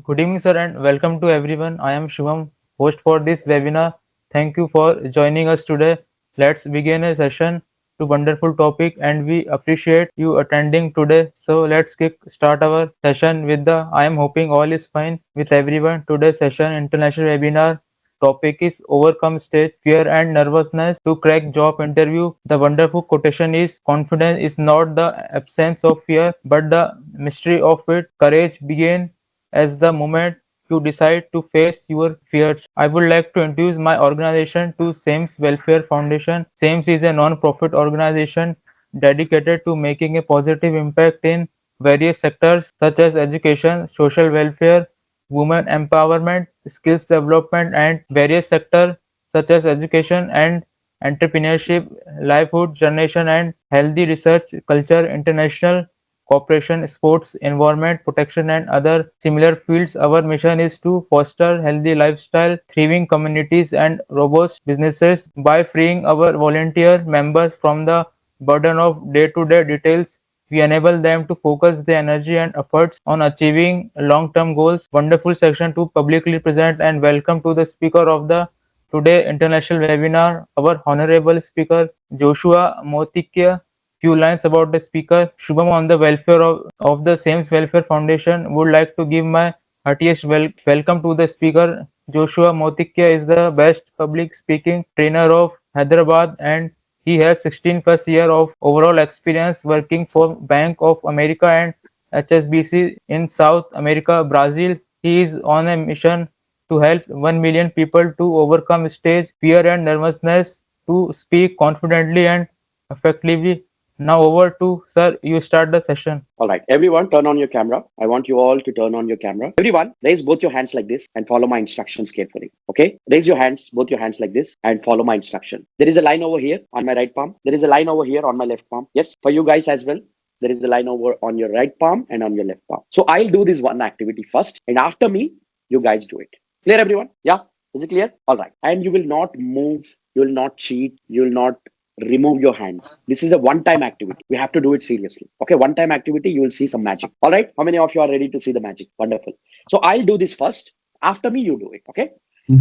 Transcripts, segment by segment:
Good evening, sir, and welcome to everyone. I am Shivam, host for this webinar. Thank you for joining us today. Let's begin a session to wonderful topic, and we appreciate you attending today. So let's start our session with the I am hoping all is fine with everyone. Today's session international webinar topic is overcome stage fear and nervousness to crack job interview. The wonderful quotation is confidence is not the absence of fear but the mystery of it. Courage begin as the moment you decide to face your fears. I would like to introduce my organization to SAMES Welfare Foundation. SAMES is a non-profit organization dedicated to making a positive impact in various sectors such as education, social welfare, women empowerment, skills development, and various sectors such as education and entrepreneurship, livelihood generation, and healthy research, culture, international cooperation, sports, environment protection, and other similar fields. Our mission is to foster healthy lifestyle, thriving communities, and robust businesses by freeing our volunteer members from the burden of day-to-day details. We enable them to focus their energy and efforts on achieving long-term goals. Wonderful section to publicly present and welcome to the speaker of the today international webinar, our honorable speaker Joshua Motikia. Few lines about the speaker. Shubham, on the welfare of the Sames Welfare Foundation, would like to give my heartiest welcome to the speaker. Joshua Motikia is the best public speaking trainer of Hyderabad, and he has 16 plus year of overall experience working for Bank of America and HSBC in South America, Brazil. He is on a mission to help 1 million people to overcome stage fear and nervousness to speak confidently and effectively. Now over to sir, you start the session. All right, everyone, turn on your camera. I want you all to turn on your camera. Everyone, raise both your hands like this and follow my instructions carefully. Okay? Raise your hands, both your hands like this, and follow my instruction. There is a line over here on my right palm. There is a line over here on my left palm. Yes, for you guys as well. There is a line over on your right palm and on your left palm. So I'll do this one activity first, and after me, you guys do it. Clear, everyone? Yeah? Is it clear? All right. And you will not move, you will not cheat, you will not remove your hands. This is a one-time activity. We have to do it seriously. Okay, one-time activity, you will see some magic. All right, how many of you are ready to see the magic? Wonderful. So I'll do this first. After me, you do it. Okay.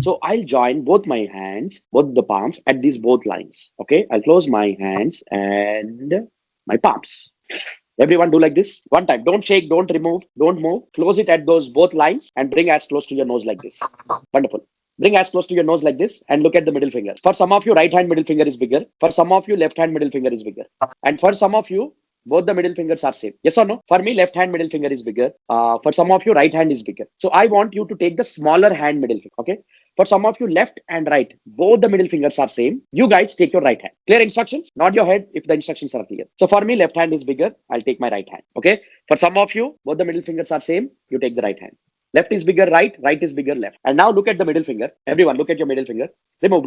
So I'll join both my hands, both the palms at these both lines. Okay, I'll close my hands and my palms. Everyone do like this. One time. Don't shake, don't remove, don't move. Close it at those both lines and bring as close to your nose like this. Wonderful. Bring as close to your nose like this and look at the middle finger. For some of you, right hand middle finger is bigger. For some of you, left hand middle finger is bigger. And for some of you, both the middle fingers are same. Yes or no? For me, left hand middle finger is bigger. For some of you, right hand is bigger. So I want you to take the smaller hand middle finger. Okay. For some of you, left and right, both the middle fingers are same. You guys take your right hand. Clear instructions? Nod your head if the instructions are clear. So for me, left hand is bigger. I'll take my right hand. Okay. For some of you, both the middle fingers are same. You take the right hand. Left is bigger right, right is bigger left. And now look at the middle finger. Everyone, look at your middle finger. Remove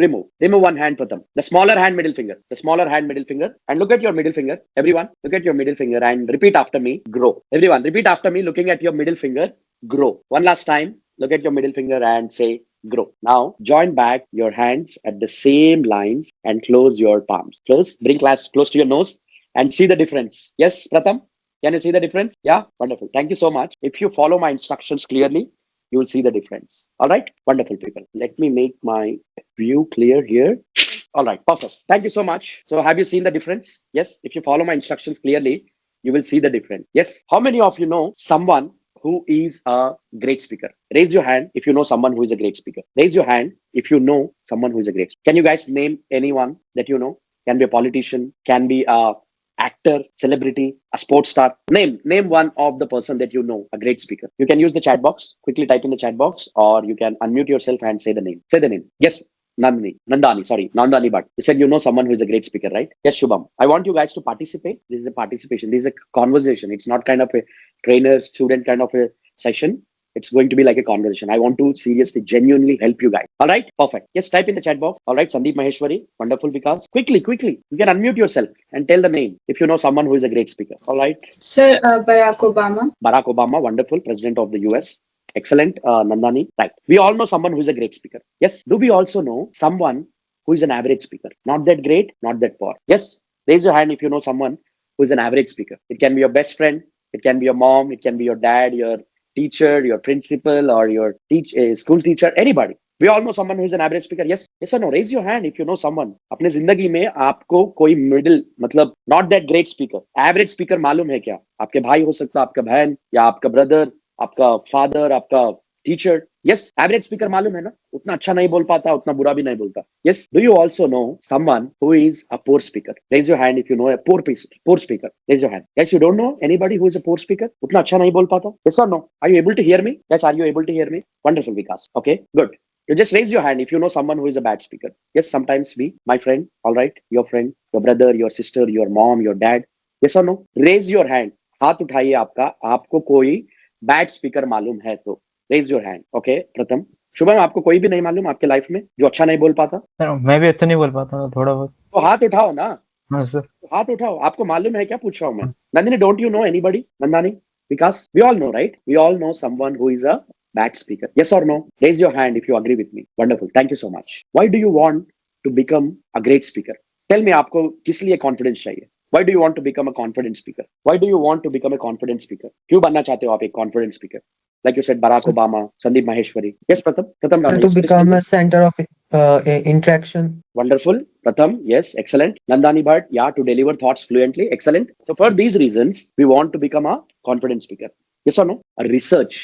one hand, Pratham. The smaller hand, middle finger. The smaller hand, middle finger. And look at your middle finger. Everyone, look at your middle finger and repeat after me. Grow. Everyone, repeat after me, looking at your middle finger. Grow. One last time, look at your middle finger and say, grow. Now, join back your hands at the same lines and close your palms. Close. Bring class close to your nose and see the difference. Yes, Pratham? Can you see the difference? Yeah, wonderful. Thank you so much. If you follow my instructions clearly, you will see the difference. All right, wonderful people. Let me make my view clear here. All right, perfect. Thank you so much. So have you seen the difference? Yes, if you follow my instructions clearly, you will see the difference. Yes. How many of you know someone who is a great speaker? Raise your hand if you know someone who is a great speaker. Raise your hand if you know someone who is a great speaker. Can you guys name anyone that you know? Can be a politician, can be a actor, celebrity, a sports star. Name one of the person that you know, a great speaker. You can use the chat box. Quickly type in the chat box, or you can unmute yourself and say the name. Say the name. Yes, Nandani, sorry, Nandani Bhatt. You said you know someone who is a great speaker, right? Yes, Shubham. I want you guys to participate. This is a participation. This is a conversation. It's not kind of a trainer-student kind of a session. It's going to be like a conversation. I want to seriously, genuinely help you guys. All right, perfect. Yes, type in the chat box. All right, Sandeep Maheshwari, wonderful Vikas. Quickly. You can unmute yourself and tell the name if you know someone who is a great speaker. All right. Sir, Barack Obama. Barack Obama, wonderful, President of the US. Excellent, Nandani. Right. We all know someone who is a great speaker. Yes. Do we also know someone who is an average speaker? Not that great, not that poor. Yes. Raise your hand if you know someone who is an average speaker. It can be your best friend. It can be your mom. It can be your dad, your teacher, your principal, or your school teacher, anybody. We all know someone who is an average speaker. Yes or no? Raise your hand if you know someone. अपने जिंदगी में आपको कोई middle मतलब not that great speaker, average speaker मालूम है क्या? आपके भाई हो सकता है, आपका बहन या आपका ब्रदर, आपका फादर, आपका टीचर. यस, एवरेज स्पीकर मालूम है ना, उतना अच्छा नहीं बोल पाता, उतना बुरा भी नहीं बोलता. Yes, do you also know someone who is a poor speaker? Raise your hand if you know a poor speaker. Raise your hand. Yes, you don't know anybody who is a poor speaker, उतना अच्छा नहीं बोल पाता. Yes और no? Are you able to hear me? Yes, are you able to hear me? Wonderful, Vikas. Okay, good. You just raise your hand if you know someone who is a bad speaker. Yes, sometimes me, my friend, all right, your friend, your brother, your sister, your mom, your dad. Yes or no? Raise your hand. हाथ उठाइए आपका, आपको कोई bad speaker मालूम है तो raise your hand. Okay, प्रथम. शुभम, आपको कोई भी नहीं मालूम आपके लाइफ में जो अच्छा नहीं बोल पाता? सर मैं भी अच्छा नहीं बोल पाता हूँ, थोड़ा बहुत. तो हाथ उठाओ ना. हाँ सर. तो हाथ उठाओ. आपको मालूम है क्या, पूछ रहा हूँ मैं. Nandini, don't you know anybody? Nandini, Vikas, we all know, right? We all know someone who is a bad speaker. Yes or no? Raise your hand if you agree with me. Wonderful. Thank you so much. Why do you want to become a great speaker? Tell me, आपको किस लिए confidence चाहिए? Why do you want to become a confident speaker? Why do you want to become a confident speaker? क्यों बनना चाहते हो आप एक confident speaker? Like you said, Barack Obama, Sandeep Maheshwari. Yes, Pratham, To become a center of interaction. Wonderful. Pratham, yes, excellent. Nandani Bhatt, yeah, to deliver thoughts fluently, excellent. So for these reasons, we want to become a confident speaker. Yes or no? A research.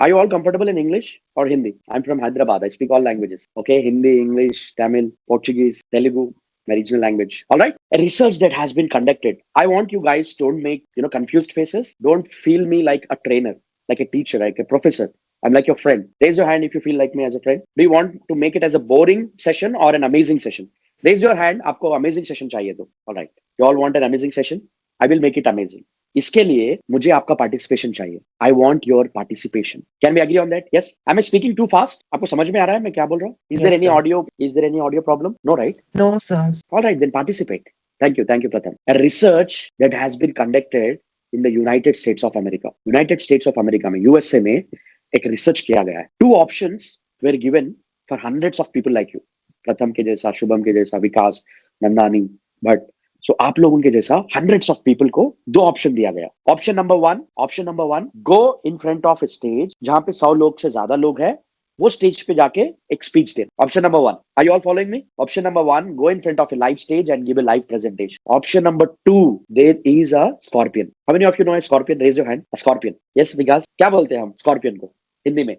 Are you all comfortable in English or Hindi? I'm from Hyderabad. I speak all languages. Okay, Hindi, English, Tamil, Portuguese, Telugu, my regional language. All right. A research that has been conducted. I want you guys don't make confused faces. Don't feel me like a trainer, like a teacher, like a professor. I'm like your friend. Raise your hand if you feel like me as a friend. Do you want to make it as a boring session or an amazing session? Raise your hand. आपको amazing session चाहिए तो. All right. You all want an amazing session? I will make it amazing. इसके लिए मुझे आपका participation चाहिए. I want your participation. Can we agree on that? Yes. I am speaking too fast? आपको समझ में आ रहा है मैं क्या बोल रहा हूँ? Is there any audio? Is there any audio problem? No, right? No, sir. Alright, then participate. Thank you Pratham. A research that has been conducted in the United States of America. United States of America में, USA में एक research किया गया है. 2 options were given for hundreds of people like you. Pratham के जैसा, शुभम के जैसा, विकास, नंदानी भट्ट. सो आप लोगों के जैसा हंड्रेड्स ऑफ पीपल को 2 ऑप्शन दिया गया. Option number one, go in front of stage जहां पे 100 लोग से ज्यादा लोग हैं, वो स्टेज पे जाके एक स्पीच दे. Option number 1. Are you all following me? Option number 1, go in front of a live stage and give a live presentation. Option number 2, there is a scorpion. How many of you know a scorpion? Raise your hand. A scorpion. Yes, Vikas, क्या बोलते हैं हम scorpion को हिंदी में?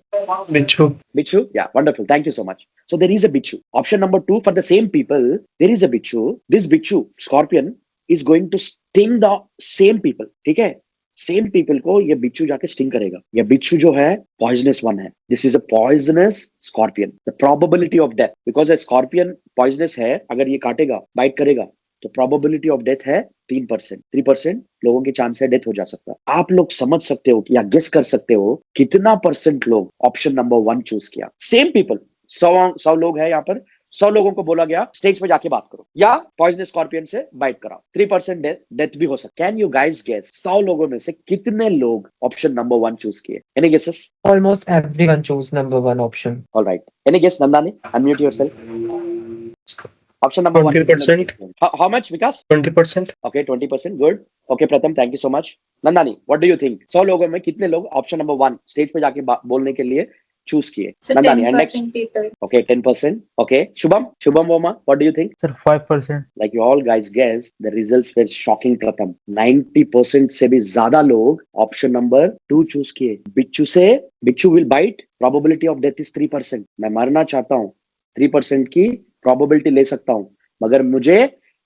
बिच्छू. Yeah, wonderful. Thank you so much. So there is a bichu. Option number 2, for the same people, there is a bichu. This bichu, scorpion, is going to sting the same people. ठीक है? Same people को ये बिच्छू जाके sting करेगा. ये बिच्छू जो है पॉइजनस वन है. This is a poisonous scorpion. The probability of death, because a scorpion poisonous है, अगर ये काटेगा, बाइट करेगा, तो प्रोबेबिलिटी ऑफ डेथ है 3%. 3% लोगों की चांस है डेथ हो जा सकता है. आप लोग समझ सकते हो या गेस कर सकते हो कितना % लोग ऑप्शन नंबर 1 चूज किया? सेम पीपल, 100 लोग है यहाँ पर. 100 लोगों को बोला गया स्टेज पे जाके बात करो या पॉइजनस स्कॉर्पियन से बाइट कराओ. 3% डेथ भी हो सकता. कैन यू गाइस गेस 100 लोगों में से कितने लोग ऑप्शन नंबर 1 चूज किए? Any guesses? Almost everyone chose number 1 option. Alright. Any guess? Nandani, unmute yourself. Option number 1. 20%. How much, Vikas? 20%. Okay, 20%. Good. Okay, Pratham, thank you so much. Nandani, what do you think? 100 लोगों में कितने लोग option number 1 stage पे जाके बोलने के लिए choose किए? So Nandani, and 10% next. people. Okay, 10%. Okay, Shubham Voma, what do you think? Sir 5%. Like you all guys guessed, the results were shocking. Pratham, 90% से भी ज्यादा लोग ऑप्शन नंबर 2 चूज किए. बिच्छू will bite. Probability of death is 3%. मैं मरना चाहता हूँ, 3% की probability ले सकता हूँ, मगर मुझे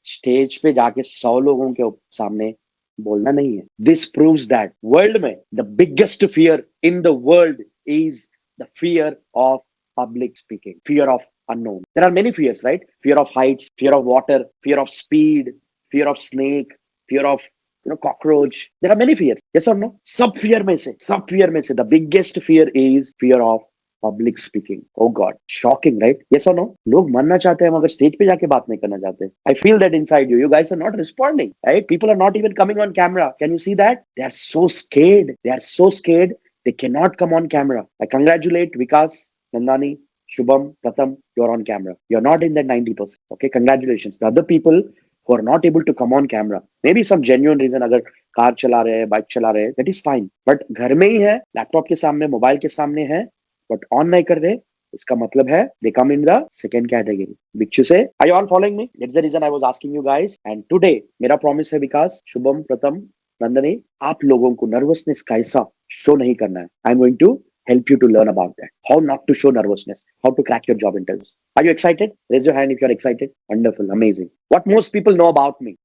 स्टेज पे जाके 100 लोगों के सामने बोलना नहीं है. दिस प्रूव्स दैट वर्ल्ड में the biggest fear in the world is the fear of public speaking, fear of unknown. There are many fears, right? Fear of heights, fear of water, fear of speed, fear of snake, fear of cockroach. There are many fears. Yes or no? सब fear में से the biggest fear is fear of public speaking. Oh god, shocking, right? Yes और no? लोग मरना चाहते हैं मगर stage पे जाके बात नहीं करना चाहते. I feel that inside you guys are not responding, right? People are not even coming on camera. Can you see that? They are so scared they cannot come on camera. I congratulate Vikas, Nandani, Shubham, Pratham, you're on camera. You're not in that 90%. Okay, congratulations. The other people who are not able to come on camera. Maybe some genuine reason, अगर car चला रहे हैं, bike चला रहे हैं, that is fine. But घर में ही है, लैपटॉप के सामने, मोबाइल के सामने है, but ऑन नहीं कर रहे, इसका मतलब है they come in the second category. Bhikshu से, are you all following me? That's the reason I was asking you guys. And today मेरा promise है विकास, शुभम, प्रथम, नंदनी, आप लोगों को nervousness कैसा show नहीं करना है. I'm going to help you to learn about that. How not to show nervousness, how to crack your job interviews. Are you excited? Raise your hand if you're excited. Wonderful, amazing. What most people know about me,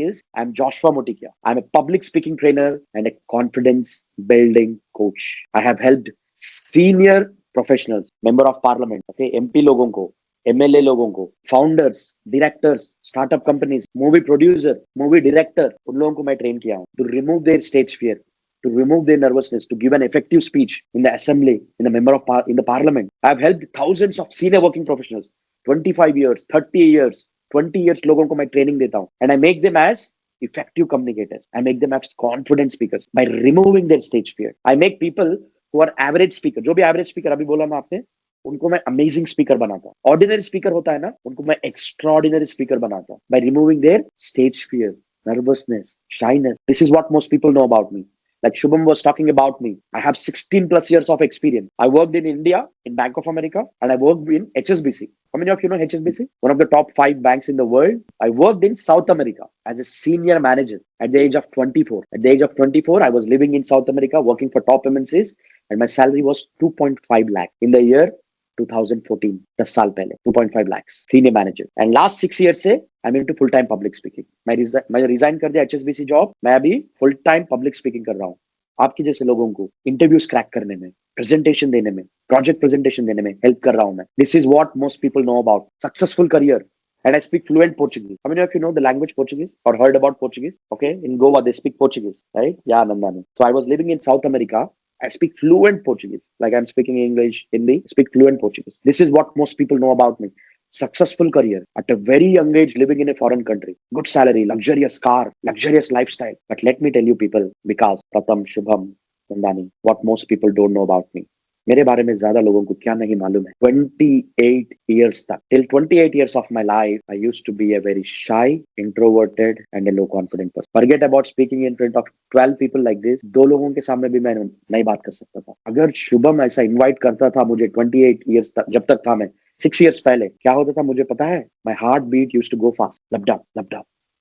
is I'm Joshua Motikia. I'm a public speaking trainer and a confidence building coach. I have helped senior professionals, member of parliament, okay, MP लोगों को, MLA लोगों को, founders, directors, startup companies, movie producer, movie director, उन लोगों को मैं train किया हूँ to remove their stage fear, to remove their nervousness, to give an effective speech in the assembly, in the in the parliament. I've helped thousands of senior working professionals, 25 years, 30 years, 20 years लोगों को मैं training देता हूँ, and I make them as effective communicators. I make them as confident speakers by removing their stage fear. I make people who are average speaker, जो भी average speaker अभी बोला ना आपने, उनको मैं अमेजिंग स्पीकर बनाता हूँ. ऑर्डिनरी स्पीकर होता है ना, उनको मैं एक्स्ट्राऑर्डिनरी स्पीकर बनाता हूँ by removing their stage fear, nervousness, shyness. This is what most people know about me. Like Shubham was talking about me. I have 16 plus years of experience. I worked in India, in Bank of America, and I worked in HSBC. How many of you know HSBC? One of the top 5 banks in the world. I worked in South America as a senior manager at the age of 24. At the age of 24, I was living in South America, working for top MNCs, and my salary was 2.5 lakh in the year 2014, 10 साल पहले 2.5 lakhs, senior manager. And last 6 years से I'm into full time public speaking. मैं resign कर दिया HSBC job, मैं अभी full time public speaking कर रहा हूँ. आपके जैसे लोगों को इंटरव्यूज क्रैक करने में, प्रेजेंटेशन देने में, प्रोजेक्ट प्रेजेंटेशन देने में हेल्प कर रहा हूँ मैं. This is what most people know about successful career. And I speak fluent Portuguese. How many of you know the language Portuguese or heard about Portuguese? Okay, in Goa they speak Portuguese, right? Yeah, Nandani. So I was living in South America. I speak fluent Portuguese, like I'm speaking English, Hindi. Speak fluent Portuguese. This is what most people know about me. Successful career at a very young age, living in a foreign country. Good salary, luxurious car, luxurious lifestyle. But let me tell you, people, because Pratham, Shubham, Nandani, what most people don't know about me. मेरे बारे में ज्यादा लोगों को क्या नहीं मालूम है. 28 years तक, till 28 years of my life, I used to be a very shy, introverted and a low confident person. Forget about speaking in front of 12 people like this. 2 लोगों के सामने भी मैं नहीं बात कर सकता था. अगर शुभम ऐसा इनवाइट करता था मुझे 28 years तक, जब तक था मैं 6 years पहले, क्या होता था मुझे पता है? My heart beat used to go fast.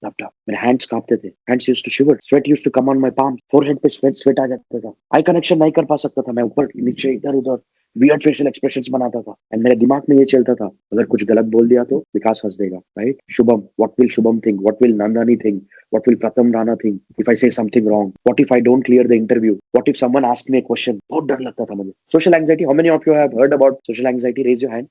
लपटप मेरे हैंड्स कांपते थे. Hands used to shiver. Sweat used to come on my palm. Forehead पे स्वेट आ जाता था. आई कनेक्शन नहीं कर पा सकता था. मैं ऊपर नीचे इधर उधर वियर्ड फेशियल एक्सप्रेशंस बनाता था. एंड मेरे दिमाग में ये चलता था, अगर कुछ गलत बोल दिया तो विकास हंस देगा, right? Shubham, what will Shubham think? What will Nandni think? What will Pratham Rana think if I say something wrong? What if I don't clear the interview? What if someone asked me a question? बहुत डर लगता था मुझे. Social anxiety. How many of you have heard about social anxiety? Raise your hand.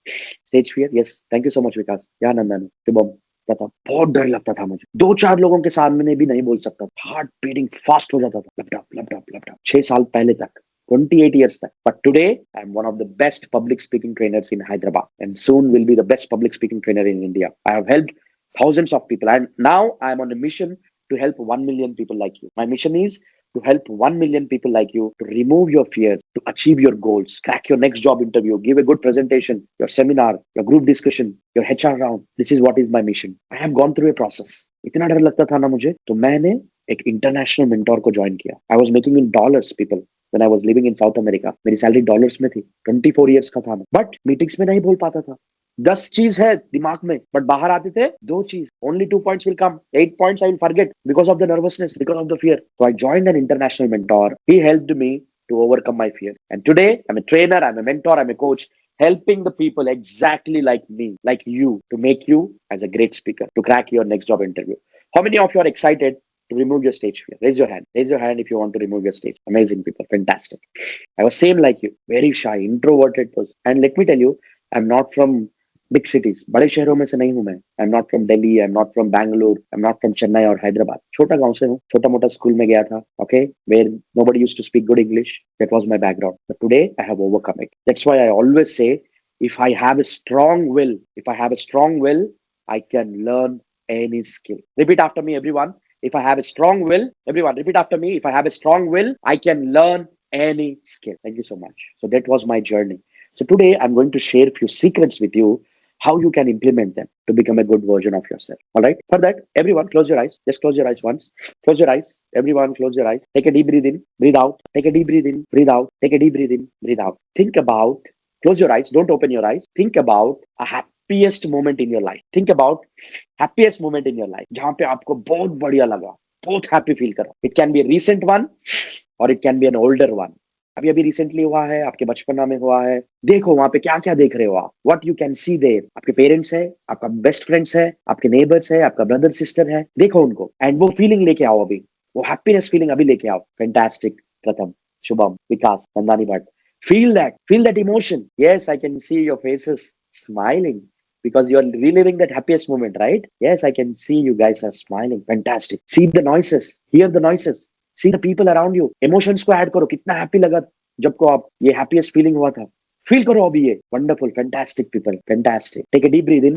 Stage fear. Yes, thank you so much Vikas. या नंदनी, शुभम, था. बहुत डर लगता था मुझे. 2-4 लोगों के सामने भी नहीं बोल सकता. हार्ट बीटिंग फास्ट हो जाता था. लपटप 6 साल पहले तक, 28 years तक. But today I'm one of the best public speaking trainers in Hyderabad and soon will be the best public speaking trainer in India. I have helped thousands of people and now I'm on a mission to help 1 million people like you. My mission is to help 1 million people like you to remove your fears, to achieve your goals, crack your next job interview, give a good presentation, your seminar, your group discussion, your HR round. This is what is my mission. I have gone through a process. इतना डर लगता था ना मुझे, तो मैंने एक international mentor को ज्वाइन किया. I was making in dollars, people. When I was living in South America, मेरी सैलरी डॉलर्स में थी. 24 years का था मैं, बट मीटिंग्स में नहीं बोल पाता था. 10 चीज है दिमाग में, बट बाहर आते थे 2 चीज. Only 2 points will come. 8 points I will forget because of the nervousness, because of the fear. So I joined an international mentor. He helped me to overcome my fears. And today I'm a trainer, I'm a mentor, I'm a coach, helping the people exactly like me, like you, to make you as a great speaker, to crack your next job interview. How many of you are excited to remove your stage fear? Raise your hand. Raise your hand if you want to remove your stage. Amazing people. Fantastic. I was same like you. Very shy, introverted person. And let me tell you, I'm not from big cities. बड़े शहरों में से नहीं हूँ मैं. I'm not from Delhi. I'm not from Bangalore. I'm not from Chennai or Hyderabad. छोटा गांव से हूँ. छोटा मोटा स्कूल में गया था. Okay, where nobody used to speak good English. That was my background. But today I have overcome it. That's why I always say, if I have a strong will, I can learn any skill. Repeat after me, everyone. If I have a strong will, everyone repeat after me. If I have a strong will, I can learn any skill. Thank you so much. So that was my journey. So today I'm going to share a few secrets with you how you can implement them to become a good version of yourself. All right. For that, everyone, close your eyes. Just close your eyes once. Close your eyes. Everyone, close your eyes. Take a deep breath in, breathe out. Take a deep breath in, breathe out. Take a deep breath in, breathe out. Think about. Close your eyes. Don't open your eyes. Think about a happiest moment in your life. Think about happiest moment in your life. जहाँ पे आपको बहुत बढ़िया लगा, बहुत happy feel करो. It can be a recent one, or it can be an older one. अभी अभी रिसेंटली हुआ है, आपके बचपना में हुआ है. देखो वहां पे क्या क्या देख रहे हो आप. What you can see there. आपके पेरेंट्स है, आपका बेस्ट फ्रेंड्स है, आपके नेबर्स है, आपका ब्रदर सिस्टर है. देखो उनको एंड वो फीलिंग लेके आओ. अभी वो हैप्पीनेस फीलिंग अभी लेके आओ. फैंटास्टिक. प्रथम, शुभम, विकास, नंदानी Bhatt. Feel that emotion. Yes, I can see your faces smiling because you're reliving that happiest moment, right? Yes, I can see you guys are smiling. Fantastic. See the noises, hear the noises, see the people around you. Emotions को add करो. कितना happy लगा जब को आप ये happiest feeling हुआ था. फील करो अभी ये. Wonderful. Fantastic people. Fantastic. Take a deep breath in,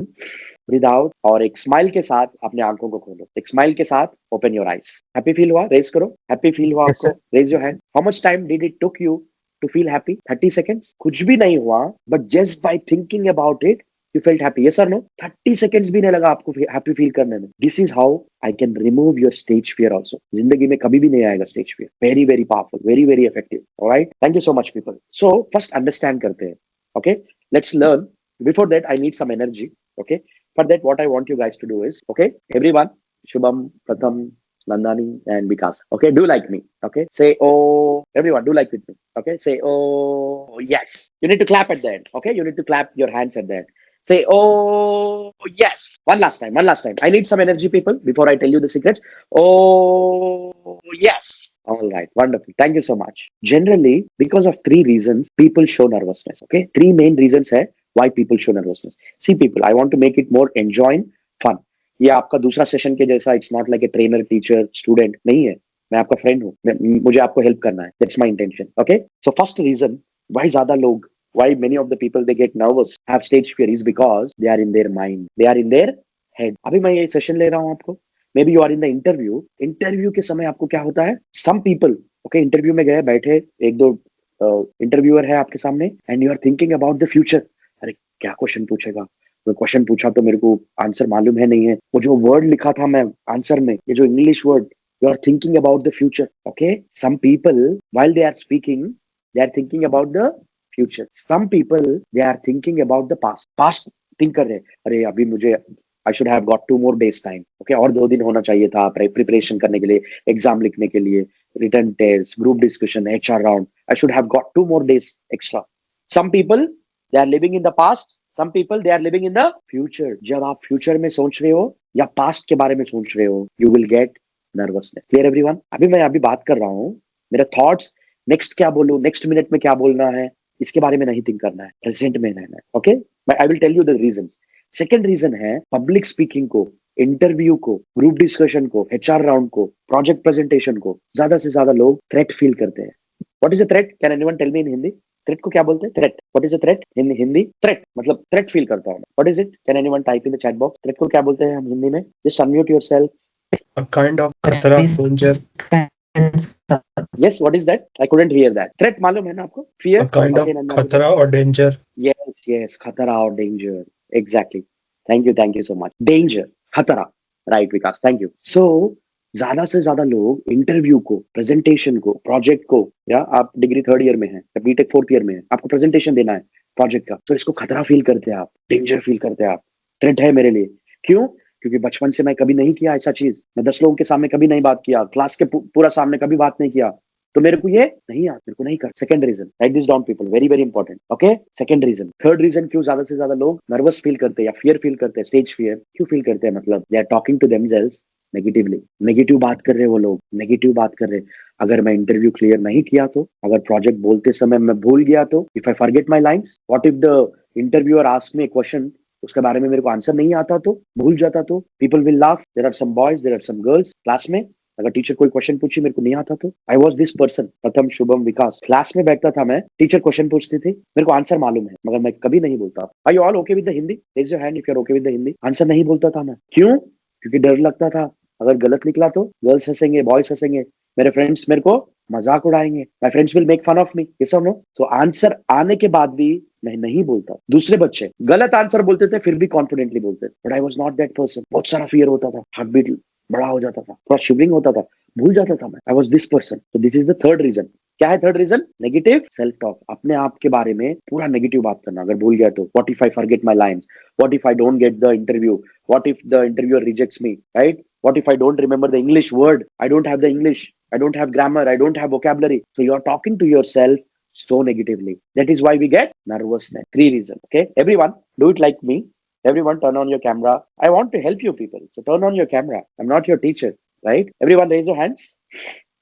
breath out, और एक स्माइल के साथ अपने आंखों को खोलो. एक स्माइल के साथ open your eyes. Happy feel हुआ? रेज करो. हैप्पी फील हुआ Yes, आपको? sir. Raise your hand. How much time did it took you to feel happy? 30 seconds? कुछ भी नहीं हुआ, but just by thinking about it, you felt happy. Yes or no? 30 seconds भी नहीं लगा आपको happy feel करने में. This is how I can remove your stage fear also. जिंदगी में कभी भी नहीं आएगा stage fear. Very, very powerful. Very, very effective. Alright? Thank you so much, people. So, first understand करते हैं. Okay? Let's learn. Before that, I need some energy. Okay? For that, what I want you guys to do is, okay? Everyone, Shubham, Pratham, Nandani, and Vikas. Okay, do like me. Okay, say oh. Everyone, do like with me. Okay, say oh yes. You need to clap at the end. Okay, you need to clap your hands at the end. Say oh yes. One last time. One last time. I need some energy, people. Before I tell you the secrets. Oh yes. All right, wonderful. Thank you so much. Generally, because of three reasons, people show nervousness. Okay, three main reasons है why people show nervousness. See, people, I want to make it more enjoying, fun. ये आपका दूसरा session के जैसा. It's not like a trainer teacher student नहीं है. मैं आपका फ्रेंड हूँ. मुझे आपको हेल्प करना है. That's my intention. Okay, so first reason why ज्यादा लोग, why many of the people they get nervous, have stage fear, is because they are in their mind, they are in their head. अभी मैं ये session ले रहा हूँ आपको. Maybe you are in the interview. Interview के समय आपको क्या होता है, सम पीपल ओके इंटरव्यू में गए, बैठे, एक दो इंटरव्यूअर है आपके सामने and you are thinking about the future. अरे क्या क्वेश्चन पूछेगा, तो क्वेश्चन पूछा तो मेरे को आंसर मालूम है नहीं है. वो जो वर्ड लिखा था मैं आंसर में, ये जो English word, you are thinking about the future. Okay, some people while they are speaking, they are thinking about the future. Some people they are thinking about the past. Past think कर रहे हैं. अरे अभी मुझे I should have got 2 more days time. Okay, और 2 दिन होना चाहिए था प्रिपरेशन करने के लिए, एग्जाम लिखने के लिए, written test, group discussion, HR round. I should have got 2 more days extra. Some people they are living in the past. Some people they are living in the future. जब आप future में सोच रहे हो या पास्ट के बारे में सोच रहे हो, you will get nervousness. Clear everyone? अभी बात कर रहा हूँ, मेरे थॉट्स नेक्स्ट क्या बोलूं, नेक्स्ट मिनट में क्या बोलना है, इसके बारे में नहीं थिंक करना है, प्रेजेंट में रहना है. Okay, I will tell you the reason. Second reason है पब्लिक स्पीकिंग को, इंटरव्यू को, ग्रुप डिस्कशन को, एचआर राउंड को, प्रोजेक्ट प्रेजेंटेशन को ज्यादा से ज्यादा लोग थ्रेट फील करते हैं. What is a threat? Can anyone tell me in Hindi? Threat को क्या बोलते हैं? Threat. What is a threat in Hindi? Threat मतलब थ्रेट फील करता हूं. What is it? Can anyone type in the chat box? Threat को क्या बोलते हैं हम हिंदी में? Just unmute yourself. A kind of khatara, danger, yes, what is that? I couldn't hear that. Threat मालूम है ना आपको? Fear. a kind of khatara or danger. Yes yes, खतरा और danger. Exactly. Thank you so much. Danger, खतरा. Right Vikas, thank you. So ज्यादा से ज्यादा लोग इंटरव्यू को, प्रेजेंटेशन को, प्रोजेक्ट को, या आप डिग्री 3rd ईयर में है या बीटेक 4th ईयर में है, आपको प्रेजेंटेशन देना है प्रोजेक्ट का, तो इसको खतरा फील करते हैं आप, डेंजर फील करते हैं आप, थ्रेट है मेरे लिए. क्यों? क्योंकि बचपन से मैं कभी नहीं किया ऐसा चीज. मैं 10 लोगों के सामने कभी नहीं बात किया, क्लास के पूरा सामने कभी बात नहीं किया, तो मेरे को ये नहीं आता, मेरे को नहीं कर. Second reason, write this down people, very very important. Okay, second reason. Third reason क्यों ज्यादा से ज्यादा लोग नर्वस फील करते हैं या फियर फील करते हैं, स्टेज फियर क्यों फील करते हैं? मतलब they are talking to themselves negatively. Negative बात कर रहे हैं वो लोग, नेगेटिव बात कर रहे हैं. अगर मैं इंटरव्यू क्लियर नहीं किया तो, अगर प्रोजेक्ट बोलते समय मैं भूल गया तो, if I forget my lines, what if the interviewer ask me question, उसके बारे में मेरे को आंसर नहीं आता तो, भूल जाता तो, people will laugh. There are some boys, there are some girls class में, अगर टीचर कोई क्वेश्चन पूछी मेरे को नहीं आता तो, आई वॉज दिस पर्सन, प्रथम, शुभम, विकास. क्लास में बैठता था मैं, टीचर क्वेश्चन पूछती थी, मेरे को आंसर मालूम है मगर मैं कभी नहीं बोलता. Are you all okay with the Hindi? Raise your hand if you are okay with the Hindi. Answer नहीं बोलता था मैं. क्यों? क्योंकि डर लगता था, अगर गलत निकला तो गर्ल्स हंसेंगे, बॉयज हंसेंगे, मेरे फ्रेंड्स मेरे को मजाक उड़ाएंगे, my friends will make fun of me. Yes और नो? सो आंसर आने के बाद भी मैं नहीं बोलता। दूसरे बच्चे गलत आंसर बोलते थे फिर भी कॉन्फिडेंटली बोलते, but I was not that person. बहुत सारा फियर होता था, हार्ट बीट बड़ा हो जाता था, थोड़ा शिवरिंग होता था, भूल जाता था मैं। I was this person. तो this is the third reason. क्या है third reason? Negative self talk. अपने आप के बारे में पूरा नेगेटिव बात करना। अगर भूल गया तो what if I forget my lines, what if I don't get the interview, what if the interviewer rejects me, right? What if I don't remember the English word? I don't have the English. I don't have grammar. I don't have vocabulary. So you're talking to yourself so negatively. That is why we get nervousness. Three reasons. Okay. Everyone, do it like me. Everyone, turn on your camera. I want to help you people. So turn on your camera. I'm not your teacher, right? Everyone, raise your hands.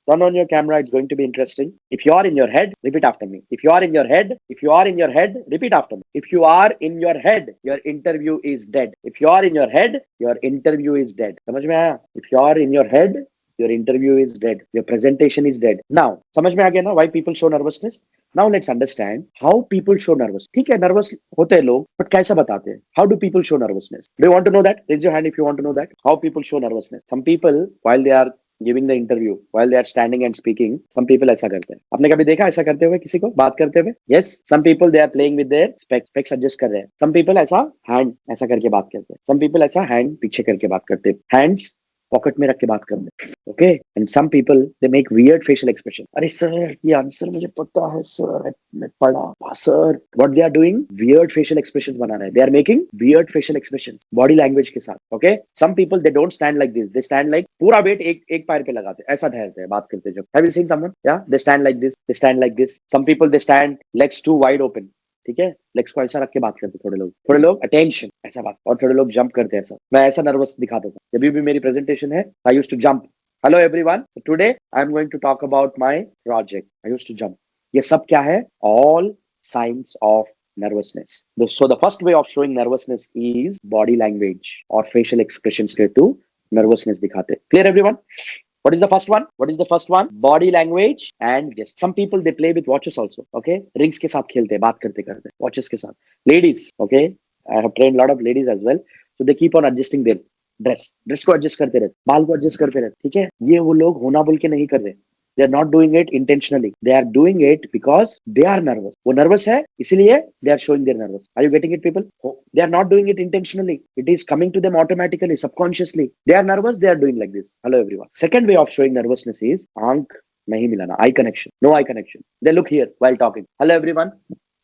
Turn on your camera. It's going to be interesting. If you are in your head, repeat after me. If you are in your head, if you are in your head, repeat after me. If you are in your head, your interview is dead. If you are in your head, your interview is dead. समझ में आया? If you are in your head, your interview is dead. Your presentation is dead. Now, समझ में आ गया ना why people show nervousness? Now let's understand how people show nervous. ठीक है, nervous होते हैं लोग, but कैसा बताते हैं? How do people show nervousness? Do you want to know that? Raise your hand if you want to know that. How people show nervousness. Some people, while they are giving the interview, while they are standing and speaking, some people ऐसा करते हैं। आपने कभी देखा ऐसा करते हुए किसी को बात करते हुए? Yes, some people they are playing with their specs adjust कर रहे हैं। Some people ऐसा हैंड ऐसा करके बात करते हैं। Some people ऐसा हैंड पीछे करके बात करते हैं, हैंड्स पॉकेट में रख के बात करते हैं। Okay, and some people they make weird facial expression. अरे सर ये आंसर मुझे पता है सर, मैं पढ़ा sir. What they are doing? Weird facial expressions बना रहे हैं। They are making weird facial expressions body language के साथ। Okay, some people they don't stand like this, they stand like पूरा वेट एक पैर पे लगाते हैं, ऐसा ठहरते हैं बात करते जब। Have you seen someone? या they stand like this, they stand like this. Some people they stand legs too wide open. ठीक है, लेग्स को ऐसा रख के बात करते थोड़े लोग अटेंशन ऐसा बात, और थोड़े लोग जंप करते हैं ऐसा। मैं ऐसा नर्वस दिखाता था जब भी मेरी प्रेजेंटेशन है। I used to jump. Hello everyone, today I am going to talk about my project. I used to jump. ये सब क्या है? All science of nervousness. So the first way of showing nervousness is body language or facial expressions के through nervousness दिखाते। Clear everyone? What is the first one? What is the first one? Body language and just some people they play with watches also. Okay, rings के साथ खेलते हैं बात करते करते, watches के साथ। Ladies, okay, I have trained a lot of ladies as well, so they keep on adjusting their dress को एडजस्ट करते रहते, बाल को एडजस्ट करते रहते। ठीक है, ये वो लोग होना बोल के नहीं कर रहे। They are not doing it intentionally. They are doing it because they are nervous. वो nervous है इसीलिए they are showing their nervous. Are you getting it, people? They are not doing it intentionally. It is coming to them automatically, subconsciously. They are nervous. They are doing like this. Hello, everyone. Second way of showing nervousness is आंख नहीं मिलाना, eye connection. No eye connection. They look here while talking. Hello, everyone.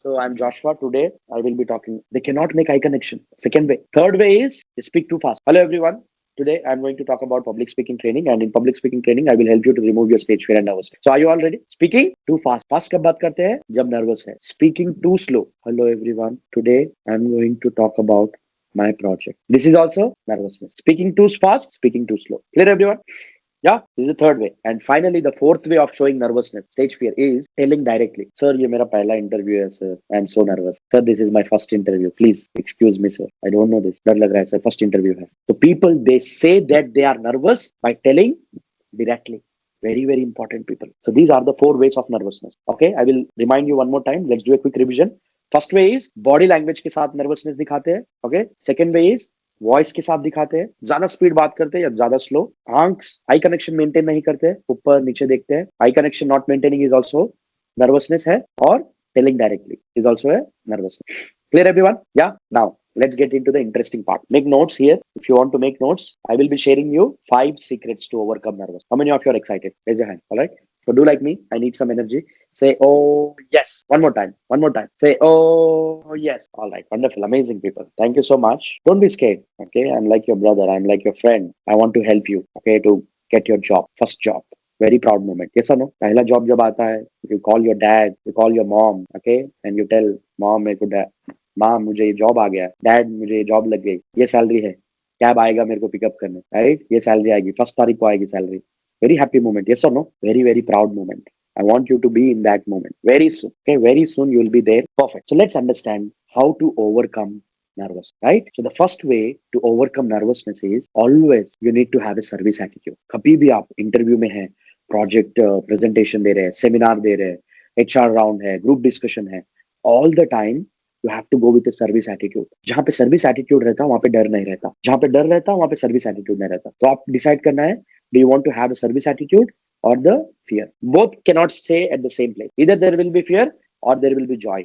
So I'm Joshua. Today I will be talking. They cannot make eye connection. Second way. Third way is they speak too fast. Hello, everyone. Today I'm going to talk about public speaking training, and in public speaking training I will help you to remove your stage fear and nervousness. So are you all ready? Speaking too fast. Fast कब बात करते हैं? जब nervous है. Speaking too slow. Hello everyone. Today I'm going to talk about my project. This is also nervousness. Speaking too fast, speaking too slow. Clear everyone? Yeah, this is the third way. And finally, the fourth way of showing nervousness, stage fear, is telling directly. Sir, ये मेरा पहला interview है sir. I am so nervous. Sir, this is my first interview. Please excuse me, sir. I don't know this. डर लग रहा है sir. First interview है. So people they say that they are nervous by telling directly. Very, very important, people. So these are the four ways of nervousness. Okay, I will remind you one more time. Let's do a quick revision. First way is body language के साथ nervousness दिखाते हैं. Okay. Second way is voice के साथ दिखाते हैं, ज्यादा speed बात करते हैं या ज्यादा स्लो। आंख आई कनेक्शन मेंटेन नहीं करते, ऊपर नीचे देखते हैं। Eye connection not maintaining is also nervousness है, और टेलिंग डायरेक्टली इज ऑल्सो है नर्वसनेस। Clear everyone? या now let's get into the interesting part. Make notes here. If you want to make notes, I will be sharing you 5 secrets to overcome nervous. How many of you are excited? Raise your hand. All right. So do like me. I need some energy. Say, oh, yes. One more time. One more time. Say, oh, yes. All right. Wonderful. Amazing, people. Thank you so much. Don't be scared. Okay. I'm like your brother. I'm like your friend. I want to help you. Okay. To get your job. First job. Very proud moment. Yes or no? पहला job जब आता है, you call your dad, you call your mom, okay, and you tell mom, मेरे को माँ मुझे ये job आ गया, डैड मुझे ये जॉब लग गई, ये सैलरी है, कैब आएगा मेरे को पिकअप करने, राइट? ये सैलरी आएगी, 1 तारीख को आएगी salary. Very happy moment, yes और no? Very very proud moment. I want you to be in that moment very soon. Okay, very soon you will be there. Perfect. So let's understand how to overcome nervous, right? So the first way to overcome nervousness is always you need to have a service attitude. कभी भी आप interview में हैं, project presentation दे रहे हैं, seminar दे रहे हैं, HR round है, ग्रुप डिस्कशन है, all the time you have to go with a service attitude. जहाँ पे सर्विस एटीट्यूड रहता वहाँ पे डर नहीं रहता, जहाँ पे डर रहता वहाँ पे सर्विस एटीट्यूड नहीं रहता. तो आप डिसाइड करना है, do you want to have a service attitude or the fear? Both cannot stay at the same place. Either there will be fear or there will be joy.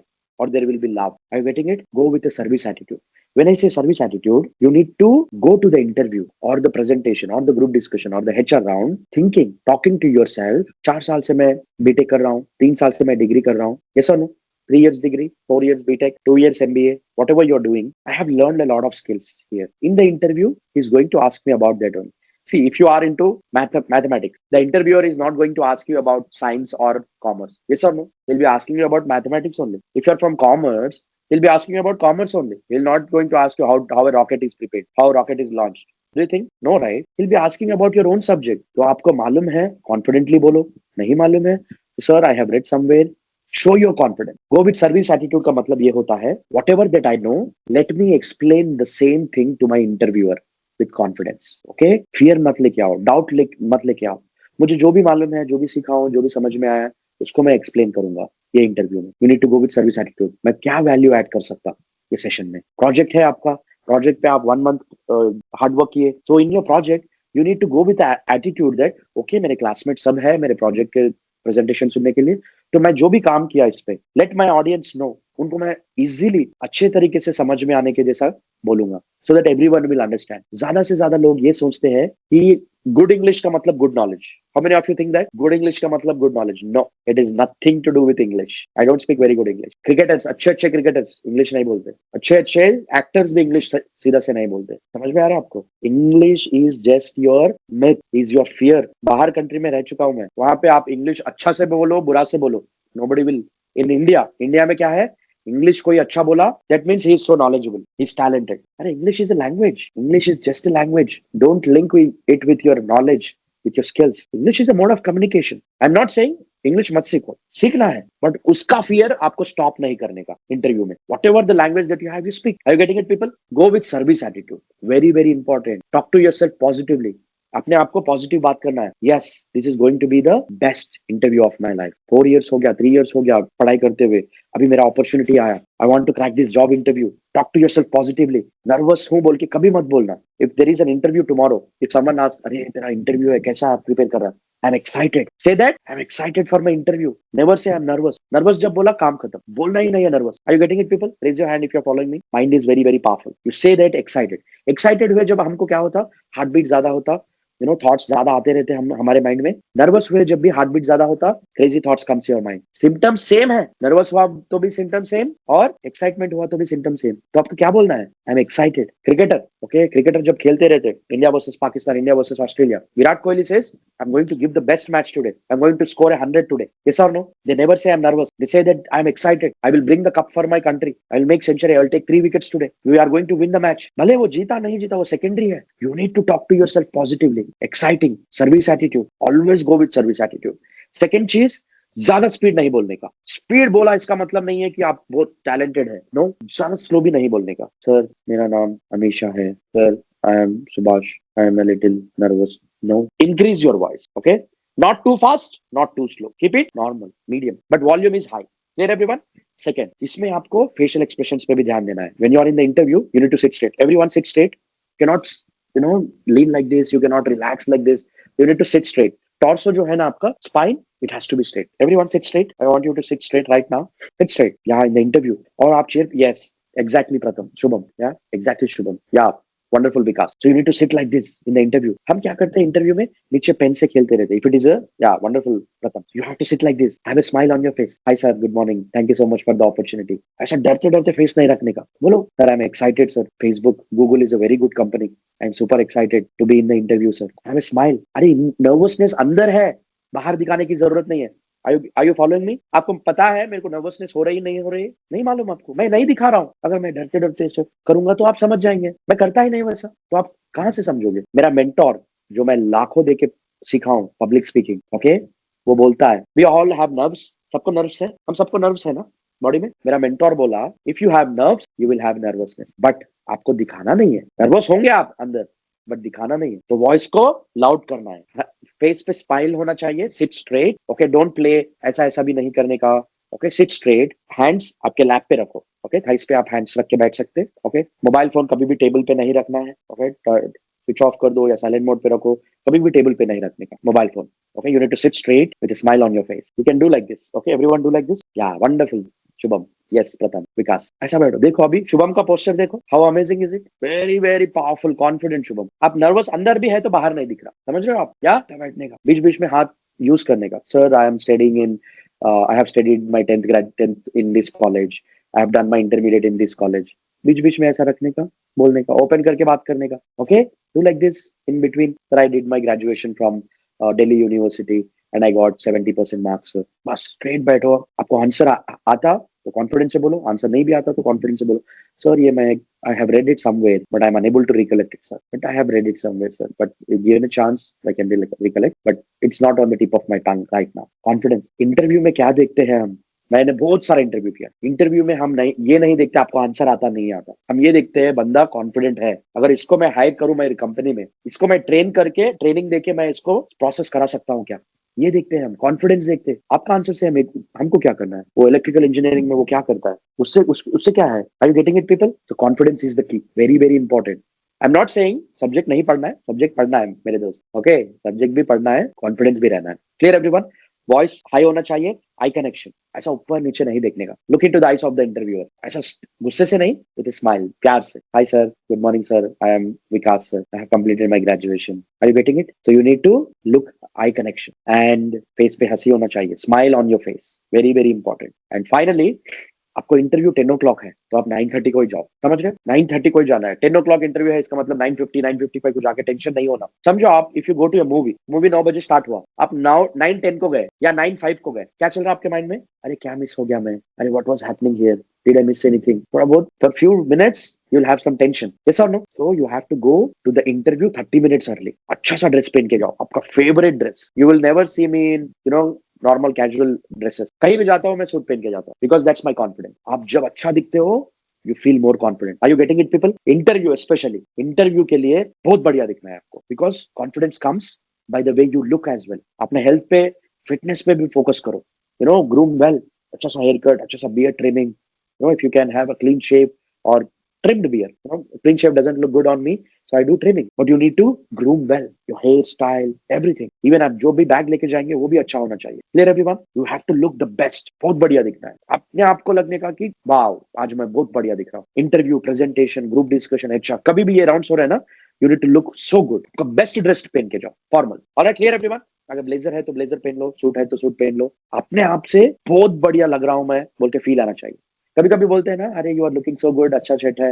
or there will be love. Are you getting it? Go with a service attitude. When I say service attitude, you need to go to the interview or the presentation or the group discussion or the HR round thinking, talking to yourself. 4 साल से मैं BTech कर रहा हूँ, 3 साल से मैं degree कर रहा हूँ. Yes or no? 3 years degree, 4 years BTech, 2 years MBA, whatever you're doing. I have learned a lot of skills here. In the interview, he's going to ask me about that only. See, if you are into mathematics, the interviewer is not going to ask you about science or commerce. Yes or no? He'll be asking you about mathematics only. If you're from commerce, he'll be asking you about commerce only. He'll not going to ask you how a rocket is prepared, how a rocket is launched. Do you think? No, right? He'll be asking about your own subject. तो आपको मालूम है? Confidently बोलो. नहीं मालूम है? Sir, I have read somewhere. Show your confidence. Go with service attitude का मतलब ये होता है, whatever that I know, let me explain the same thing to my interviewer with confidence. Okay? Fear मत लेके आओ, doubt मत लेके आओ. मुझे जो भी मालूम है, जो भी सीखा हूँ, जो भी समझ में आया, उसको मैं एक्सप्लेन करूंगा ये इंटरव्यू में. You need to go with service attitude. मैं क्या वैल्यू ऐड कर सकता ये सेशन में. प्रोजेक्ट है आपका, प्रोजेक्ट पे आप 1 month हार्ड वर्क किए. So in your project you need to go with attitude that okay मेरे क्लासमेट सब है मेरे प्रोजेक्ट के प्रेजेंटेशन सुनने के लिए, तो मैं जो भी काम किया इस पे लेट माई ऑडियंस नो, उनको मैं इजीली अच्छे तरीके से समझ में आने के जैसा बोलूंगा, so that everyone will understand. ज्यादा से ज्यादा लोग ये सोचते हैं कि गुड इंग्लिश का मतलब good knowledge. How many of you think that good English का मतलब good knowledge? No, it is nothing to do with English. I don't speak very good English. Cricketers, अच्छे क्रिकेटर्स इंग्लिश नहीं बोलते. अच्छे actors भी English सीधा से नहीं बोलते. समझ में आ रहा है आपको? English is just your myth, is your fear. बाहर कंट्री में रह चुका हूं मैं, वहां पे आप इंग्लिश अच्छा से बोलो बुरा से बोलो, नोबडी विल. इन इंडिया में क्या है, इंग्लिश कोई अच्छा बोला that means he is so knowledgeable, he is talented. अरे English is a language. English is just a language. Don't link it with your knowledge, with your skills. English is a mode of communication. I'm not saying English मत सीखो, सीखना है, but उसका fear आपको stop नहीं करने का interview में. Whatever the language that you have, you speak. Are you getting it, people? Go with service attitude. Very, very important. Talk to yourself positively. अपने आप को पॉजिटिव बात करना है. Yes, this is going to be the best interview of my life. 4 years हो गया, 3 years हो गया पढ़ाई करते हुए, अभी मेरा अपॉर्चुनिटी आया. I want to crack this job interview. Talk to yourself positively. Nervous हूं बोल के कभी मत बोलना. If there is an interview tomorrow, if someone ask, अरे तेरा इंटरव्यू है, कैसा प्रिपेयर कर रहा है? I am excited. Say that I am excited for my interview. Never say I am nervous. Nervous जब बोला काम खत्म, बोलना ही नहीं है nervous. Are you getting it, people? Raise your hand if you are following me. Mind is very very powerful. You say that excited. Excited हुए जब हमको क्या होता, हार्ट बीट ज्यादा होता, थॉट्स ज्यादा आते रहते हम हमारे माइंड में. नर्वस हुए जब भी हार्ट बीट ज्यादा होता, crazy thoughts comes your mind. Symptom same है, नर्वस हुआ तो भी सिम्टम सेम और एक्साइटमेंट हुआ तो भी सिम्टम सेम. तो आपको क्या बोलना है? I am excited. Cricketer, okay, cricketer जब खेलते रहते, India versus Pakistan, India versus Australia, Virat Kohli says I am going to give the best match today, I am going to score 100 today. Yes और no? They never say I am nervous. They say that I am excited, I will bring the cup for my country, I will make century, I will take 3 wickets today, we are going to win the match. भले वो जीता नहीं जीता वो secondary है. You need to talk to yourself positively. Exciting, service attitude. Always go with service attitude. Second चीज, ज्यादा speed नहीं बोलने का. स्पीड बोला इसका मतलब नहीं है कि आप बहुत टैलेंटेड है. नो, ज्यादा स्लो भी नहीं बोलने का. सर मेरा नाम अमीशा है. Sir I am Subhash, I am a little nervous. No, increase your voice. Okay, not too fast, not too slow. Keep it normal, medium, but volume is high. Clear everyone? Second, इसमें आपको facial expressions पे भी ध्यान देना है. When you are in the interview, you need to sit straight. Everyone sit straight. Cannot lean like this, you cannot relax like this. You need to sit straight. Torso जो है ना आपका, spine, it has to be straight. Everyone sit straight. I want you to sit straight right now. Sit straight. Yeah, in the interview. और आप cheer. Yes, exactly Pratham. Shubham. Yeah, exactly Shubham. Yeah, wonderful Vikas. So you need to sit like this in the interview. हम क्या करते हैं interview में? नीचे pen से खेलते रहते हैं. If it is a, yeah, wonderful Pratham. You have to sit like this. Have a smile on your face. Hi sir, good morning. Thank you so much for the opportunity. ऐसा डरते डरते face नहीं रखने का. बोलो, sir, I'm excited sir. Facebook, Google is a very good company. I'm super excited to be in the interview sir. Have a smile. अरे nervousness अंदर है, बाहर दिखाने की जरूरत नहीं है. Are you following me? आपको पता है मेरे को नर्वसनेस हो रही नहीं हो रही, नहीं मालूम आपको. मैं नहीं दिखा रहा हूँ. अगर मैं डरते डरते से करूंगा तो आप समझ जाएंगे. मैं करता ही नहीं वैसा, तो आप कहाँ से समझोगे? मेरा मेंटोर जो मैं लाखों देके सीखा हूँ पब्लिक स्पीकिंग, ओके, वो बोलता है वी ऑल हैव नर्व्स. सबको नर्व्स है, हम सबको नर्व्स है ना बॉडी में. मेरा मेंटोर बोला if you have nerves you will have nervousness, but आपको दिखाना नहीं है. नर्वस होंगे आप अंदर, बट दिखाना नहीं है. तो वॉइस को लाउड करना है. फेस पे स्माइल होना चाहिए. Seat straight. Okay, don't play, ऐसा ऐसा भी नहीं करने का. Okay, seat straight. हैंड्स आपके लैप पे रखो. ओके, थाइस पे आप हैंड्स रख के बैठ सकते. ओके, मोबाइल फोन कभी भी टेबल पे नहीं रखना है. ओके, स्विच ऑफ कर दो या साइलेंट मोड पे रखो. कभी भी टेबल पे नहीं रखने का mobile phone. Okay, you need to sit straight with a smile on your face. You can do like this. Okay, everyone do like this. Yeah, wonderful Shubham. Yes Pratham Vikas, ऐसा बैठो, देखो अभी शुभम का पोस्टर देखो, how amazing is it, very very powerful confident Shubham. आप nervous अंदर भी है तो बाहर नहीं दिख रहा, समझ रहे हो आप क्या, बैठने का, बीच बीच में हाथ यूज करने का, sir I am studying in, I have studied my 10th in this college, I have done my intermediate in this college, बीच बीच में ऐसा रखने का, बोलने का, ओपन करके बात करने का, okay, do like this in between, sir I did my graduation from Delhi university and I got 70% marks. बस स्ट्रेट बैठो, आपको आंसर आता तो कॉन्फिडेंस से बोलो, आंसर नहीं भी आता तो कॉन्फिडेंस से बोलो, सर ये मैं, I have read it somewhere, but I'm unable to recollect it, sir. But I have read it somewhere, sir. But given a chance, I can recollect. But it's not on the tip of my tongue right now. Confidence. Interview में क्या देखते हैं हम? मैंने बहुत सारा interview किया। Interview में हम नहीं, ये नहीं देखते आपको आंसर आता नहीं आता, हम ये देखते हैं बंदा कॉन्फिडेंट है, अगर इसको मैं हायर करूं मेरी कंपनी में, इसको मैं ट्रेन करके, ट्रेनिंग देके मैं इसको प्रोसेस करा सकता हूँ क्या, ये देखते हैं हम, कॉन्फिडेंस देखते हैं। आपका आंसर से हमको क्या करना है, वो इलेक्ट्रिकल इंजीनियरिंग में वो क्या करता है, उससे क्या है, are you getting it people? So confidence is the key, very very important. I am not saying subject नहीं पढ़ना है, सब्जेक्ट पढ़ना है मेरे दोस्त, ओके, सब्जेक्ट भी पढ़ना है, कॉन्फिडेंस भी रहना है। Clear everyone? वॉइस हाई होना चाहिए, आई कनेक्शन, ऐसा ऊपर नीचे नहीं देखने का, look into the eyes of the interviewer, ऐसा गुस्से से नहीं, विद स्माइल, प्यार से, hi sir, good morning sir, I am Vikas sir, I have completed my graduation, are you getting it? So you need to look eye connection and face पे हंसी होना चाहिए, smile on your face, very very important. And finally, आपको interview 10 o'clock है तो आप 9:30 को ही जाओ, समझ रहे? 9:30 को ही जाना है, 10 o'clock इंटरव्यू है, इसका मतलब 9:50 9:55 को जाके टेंशन नहीं होना। समझो आप, if you go to a movie, movie 9 बजे स्टार्ट हुआ, आप 9:10 को गए या 9:05 को गए, क्या चल रहा है आपके माइंड में? अरे क्या मिस हो गया मैं, अरे what was happening here, did I miss anything, थोड़ा बहुत, for few minutes you will have some tension, yes और no? So you have to go to the interview 30 minutes early, अच्छा सा ड्रेस पहन के जाओ, आपका favourite dress, you will never see me in normal casual dresses, कहीं भी जाता हूँ मैं सूट पहन के जाता हूँ, बिकॉज दैट्स माई कॉन्फिडेंस। आप जब अच्छा दिखते हो, you feel more confident. Are you getting it people? Interview, specially interview के लिए बहुत बढ़िया दिखना है आपको, because confidence comes by the way you look as well. अपने हेल्थ पे, फिटनेस पे भी फोकस करो, ग्रूम वेल, अच्छा सा हेयर कट, अच्छा सा beard trimming, if you can have a clean shave or trimmed beard. Clean shave doesn't look good on me, so I do trimming. But you need to groom well, your hairstyle, everything. Even आप जो भी bag लेके जाएंगे वो भी अच्छा होना चाहिए। Clear everyone? You have to look the best. बहुत बढ़िया दिखना है, अपने आप को लगने का कि वाओ आज मैं बहुत बढ़िया दिख रहा हूँ। इंटरव्यू, प्रेजेंटेशन, ग्रुप डिस्कशन, अच्छा कभी भी ये राउंड्स हो रहे हैं ना, you need to look so good. Best dress पहन के जाओ, फॉर्मल। Alright, clear everyone? अगर ब्लेजर है तो ब्लेजर पहन लो, सूट है तो सूट पहन लो, अपने आप से बहुत बढ़िया लग रहा हूं मैं बोल के फील आना चाहिए। कभी कभी बोलते हैं ना, अरे you are looking so good, अच्छा सेट है,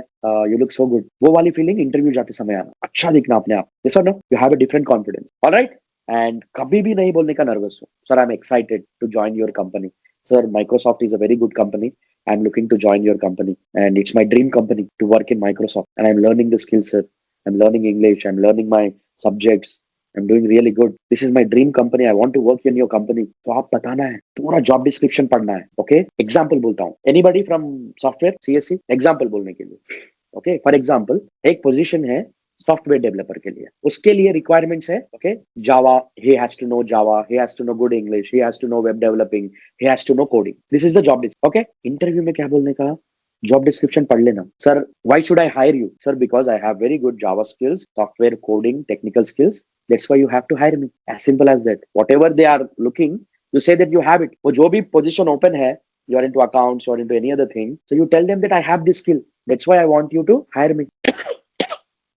यू लुक सो गुड, वो वाली फीलिंग इंटरव्यू जाते समय आना, अच्छा दिखना अपने आप, यस और no? You have a different confidence, alright? And कभी भी नहीं बोलने का नर्वस हो, sir I am excited to join your company, sir Microsoft is a very good company, I am looking to join your company and it's my dream company to work in Microsoft and I am learning the skills, sir I am learning English, I am learning my subjects, I'm doing really good. This is my dream company. I want to work in your company. तो आप बताना है, पूरा job description पढ़ना है, okay? Example बोलता हूँ, anybody from software CSC, example बोलने के लिए, ओके? फॉर एग्जाम्पल, एक पोजीशन है सॉफ्टवेयर डेवलपर के लिए, उसके लिए रिक्वायरमेंट्स है, okay? Java, he has to know Java, he has to know good English, he has to know web developing, he has to know coding. This is the job description, okay? Interview में क्या बोलने का? Job description पढ़ लेना। Sir why should I hire you? Sir because I have very good Java skills, software coding, technical skills, that's why you have to hire me, as simple as that. Whatever they are looking, you say that you have it. वो जो भी position open है, you are into accounts, you are into any other thing, so you tell them that I have this skill, that's why I want you to hire me.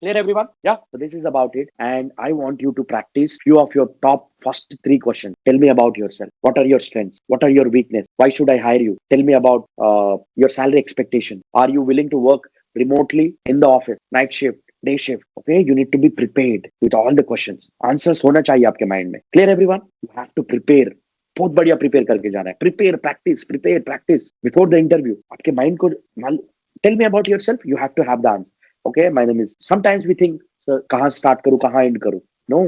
Clear everyone? Yeah, so this is about it, and I want you to practice few of your top first 3 questions. Tell me about yourself. What are your strengths? What are your weaknesses? Why should I hire you? Tell me about your salary expectation. Are you willing to work remotely, in the office, night shift, day shift? Okay, you need to be prepared with all the questions. Answers होना चाहिए आपके mind में. Clear everyone? You have to prepare. बहुत बढ़िया prepare करके जाना है. Prepare practice before the interview. आपके माइंड को tell me about yourself, you have to have the answer. Okay, my name is, sometimes we think कहाँ start करूँ, कहाँ एंड करूँ. No,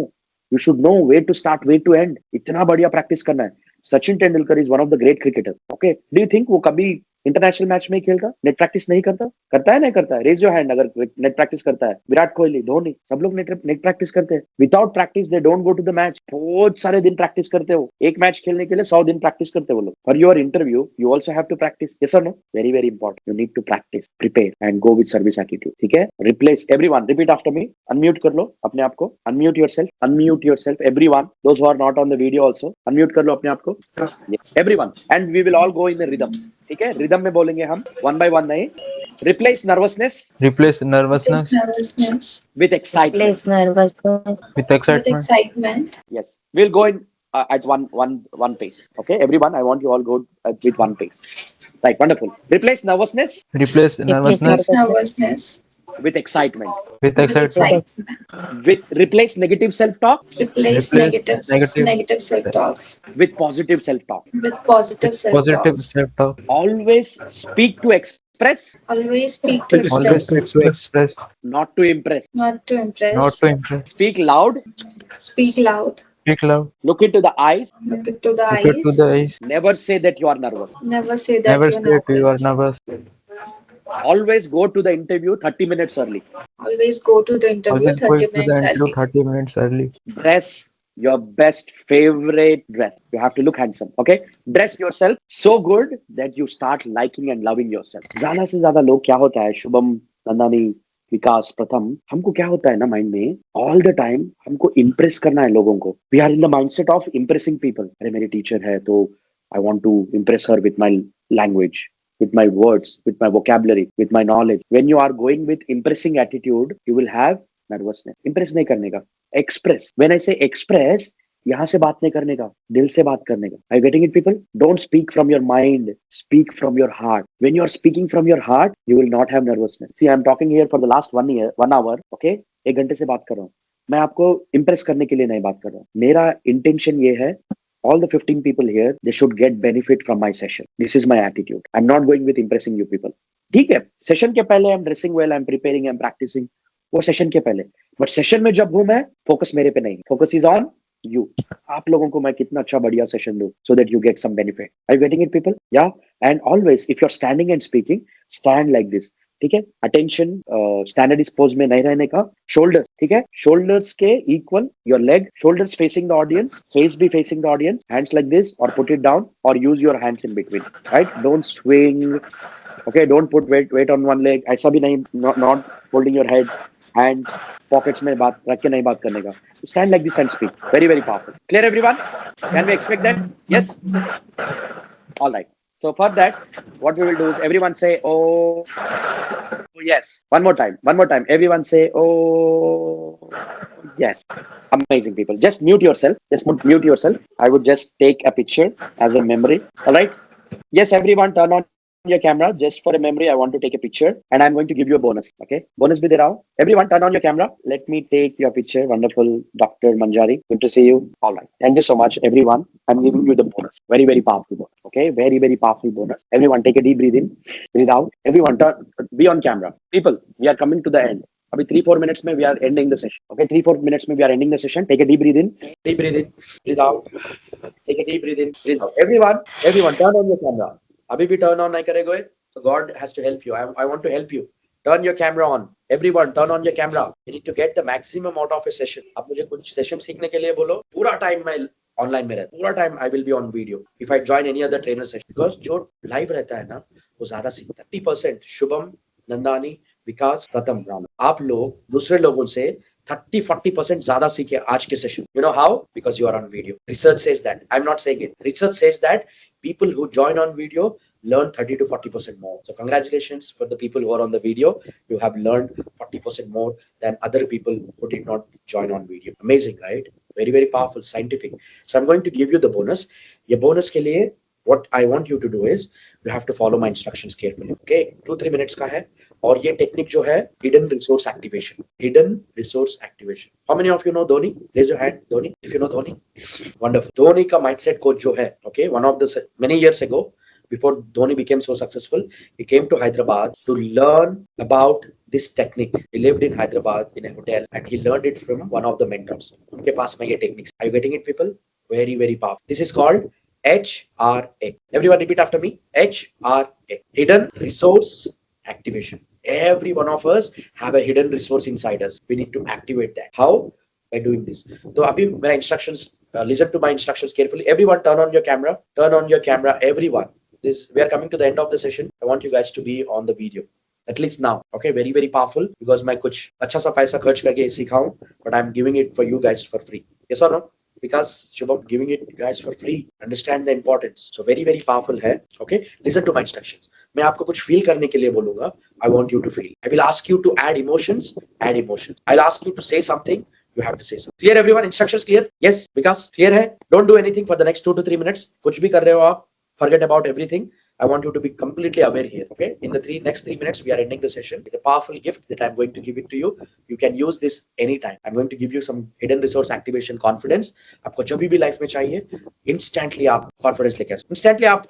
you should know where to start, where to end. इतना बढ़िया practice करना है. Sachin Tendulkar is one of the great cricketer. Okay, do you think वो कभी इंटरनेशनल मैच में खेलता, नेट प्रैक्टिस नहीं करता? करता है नहीं करता है? रेज योर हैंड अगर नेट प्रैक्टिस करता है. विराट कोहली, धोनी, सब लोग नेट प्रैक्टिस करते हैं. Without practice they don't go to the match. बहुत सारे दिन प्रैक्टिस करते हो. एक मैच खेलने के लिए 100 दिन प्रैक्टिस करते हो लोग. For your interview you also have to practice. Yes और no? Very very important. You need to practice, prepare and go with service attitude. ठीक है? Replace everyone, repeat after me. Unmute कर लो अपने आप को. Unmute yourself everyone, those who are not on the video also. Unmute कर लो अपने आप को everyone, and we will all go in the rhythm. ठीक है, रिदम में बोलेंगे हम, वन बाय वन नहीं. Replace nervousness replace nervousness nervousness with excitement. Replace nervousness with with excitement. excitement. Yes, we'll go in at one pace. Okay, everyone, I want you all go with one pace. Right, wonderful. Replace nervousness Replace nervousness Nervousness with excitement. with with excitement. excitement. Replace negative self-talk Replace Replace negative self-talks with positive self-talk. with positive positive self-talks. self-talk. Always speak to express, Always speak to Always express, to express, not to impress. not to impress. not to impress. Speak loud, Speak loud. Speak loud. look into the eyes. Look into the Look into eyes. the eyes. Never say that you are nervous. Never say that Never you're say you are nervous. nervous. Always go to the interview 30 minutes early. Always go to the interview Always go 30 to the minutes interview early. 30 minutes early. Dress your best favorite dress. You have to look handsome. Okay, dress yourself so good that you start liking and loving yourself. ज्यादा से ज्यादा लोग क्या होता है, शुभम, नंदानी, विकास, प्रथम, हमको क्या होता है ना माइंड में, ऑल द टाइम हमको इम्प्रेस करना है लोगों को. We are in the mindset of impressing people. अरे मेरी टीचर है तो I want to impress her with my language, with my words, with my vocabulary, with my knowledge. When you are going with impressing attitude, you will have nervousness. Impress नहीं करने का, express. When I say express, यहाँ से बात नहीं करने का, दिल से बात करने का. Are you getting it, people? Don't speak from your mind, speak from your heart. When you are speaking from your heart, you will not have nervousness. See, I am talking here for the last 1 hour, okay? 1 घंटे से बात कर रहा हूँ. मैं आपको impress करने के लिए नहीं बात कर रहा हूँ. मेरा intention ये है, all the 15 people here, they should get benefit from my session. This is my attitude. I'm not going with impressing you people. ठीक है, सेशन के पहले I'm dressing well, I'm preparing, I'm practicing. वो session के पहले. But session में जब हूं मैं, फोकस मेरे पे नहीं. Focus is on you. आप लोगों को मैं कितना अच्छा बढ़िया सेशन दूं so that you get some benefit. Are you getting it, people? Yeah. And always, if you're standing and speaking, stand like this. ठीक है, अटेंशन स्टैंडर्ड पोज में नहीं रहने का. शोल्डर्स, ठीक है, शोल्डर्स के equal your leg, shoulders facing the audience, face भी facing the audience, hands like this और पुट इट डाउन और use your hands in between. Right, don't swing. Okay, don't put weight on one leg. ऐसा भी नहीं, not holding your head, hand pockets में बात रख के नहीं बात करने का. Stand like this and speak. Very very powerful. Clear everyone? Can we expect that? Yes. All right. So for that, what we will do is everyone say, oh, yes. One more time. Everyone say, oh, yes. Amazing, people. Just mute yourself. Mute yourself. I would just take a picture as a memory. All right. Yes, everyone turn on your camera just for a memory. I want to take a picture and I'm going to give you a bonus. Okay. Bonus bhi de raha hu. Everyone turn on your camera. Let me take your picture. Wonderful. Dr. Manjari. Good to see you. All right. Thank you so much, everyone. I'm giving you the bonus. Very, very powerful bonus. Okay. Very, very powerful bonus. Everyone take a deep breathe in, breathe out. Everyone be on camera. People, we are coming to the end. Abhi 3-4 minutes mein we are ending the session. Okay. 3-4 minutes mein we are ending the session. Take a deep breathe in, breathe out. Take a deep breathe in, breathe out. Everyone turn on your camera. अभी भी turn on नहीं करेंगे तो God has to help you. I want to help you. Turn your camera on. Everyone turn on your camera. You need to get the maximum out of a session. आप मुझे कुछ session सीखने के लिए बोलो, पूरा टाइम मैं online में रहता, पूरा time I will be on video. If I join any other trainer session, because जो लाइव रहता है ना वो ज्यादा सीखता है. 30% शुभम, नंदानी, विकास, प्रथम, राम, आप लोग दूसरे लोगों से 30-40% ज्यादा सीखे आज के session. You know how? Because you are on video. Research says that. I'm not saying it. Research says that people who join on video learn 30 to 40% more. So congratulations for the people who are on the video. You have learned 40% more than other people who did not join on video. Amazing, right? Very, very powerful, scientific. So I'm going to give you the bonus. Your bonus ke liye, what I want you to do is you have to follow my instructions carefully. Okay, 2-3 minutes का है. और ये technique जो है hidden resource activation. Hidden resource activation. How many of you know Dhoni? Raise your hand, Dhoni. If you know Dhoni, wonderful. Dhoni का mindset coach जो है, okay, one of the many years ago, before Dhoni became so successful, he came to Hyderabad to learn about this technique. He lived in Hyderabad in a hotel and he learned it from one of the mentors. उनके पास में ये techniques. Are you getting it, people? Very, very powerful. This is called HRA. Everyone repeat after me. HRA. Hidden resource activation. Every one of us have a hidden resource inside us. We need to activate that. How? By doing this. So abhi my instructions, listen to my instructions carefully. Everyone turn on your camera. Turn on your camera. Everyone. We are coming to the end of the session. I want you guys to be on the video. At least now. Okay, very, very powerful. Because मैं कुछ अच्छा सा पैसा खर्च करके सिखाऊं, but I'm giving it for you guys for free. Yes or no? because Shubham giving it guys for free. Understand the importance. So very very powerful है. Okay, listen to my instructions. मैं आपको कुछ feel करने के लिए बोलूंगा. I want you to feel. I will ask you to add emotions. Add emotions. I'll ask you to say something. You have to say something. Clear everyone? Instructions clear? Yes, because clear है. Don't do anything for the next 2 to 3 minutes. कुछ भी कर रहे हो आप. Forget about everything. I want you to be completely aware here. Okay. In the next 3 minutes, we are ending the session with a powerful gift that I'm going to give it to you. You can use this anytime. I'm going to give you some hidden resource activation confidence. आपको जब भी life में चाहिए, instantly आप confidence लेके instantly आप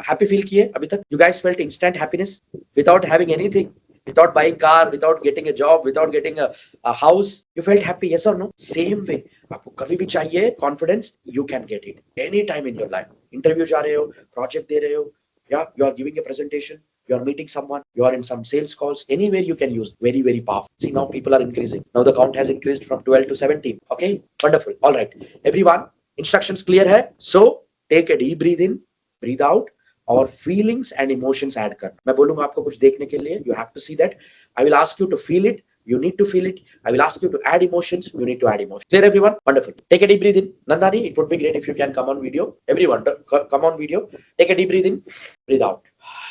happy feel किए अभी तक? You guys felt instant happiness without having anything, without buying car, without getting a job, without getting a house. You felt happy, yes or no? Same way. आपको कभी भी चाहिए confidence, you can get it anytime in your life. Interview जा रहे हो, project दे रहे हो, yeah, you are giving a presentation, you are meeting someone, you are in some sales calls, anywhere you can use. Very very powerful. See, now people are increasing. Now the count has increased from 12 to 17. Okay, wonderful. All right, everyone, instructions clear hai? So take a deep breathe in, breathe out, और feelings and emotions add कर. मैं बोलूंगा आपको कुछ देखने के लिए. You have to see that. I will ask you to feel it. You need to feel it. I will ask you to add emotions. You need to add emotions. Clear everyone? Wonderful. Take a deep breathe in. Nandani, it would be great if you can come on video. Everyone, come on video. Take a deep breathe in. Breathe out.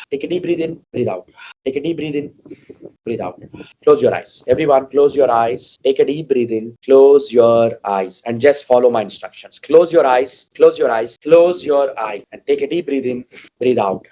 Take a deep breathe in. Breathe out. Take a deep breathe in. Breathe out. Close your eyes. Everyone, close your eyes. Take a deep breathe in. Close your eyes and just follow my instructions. Close your eyes. Close your eyes. Close your eyes and take a deep breathe in. Breathe out.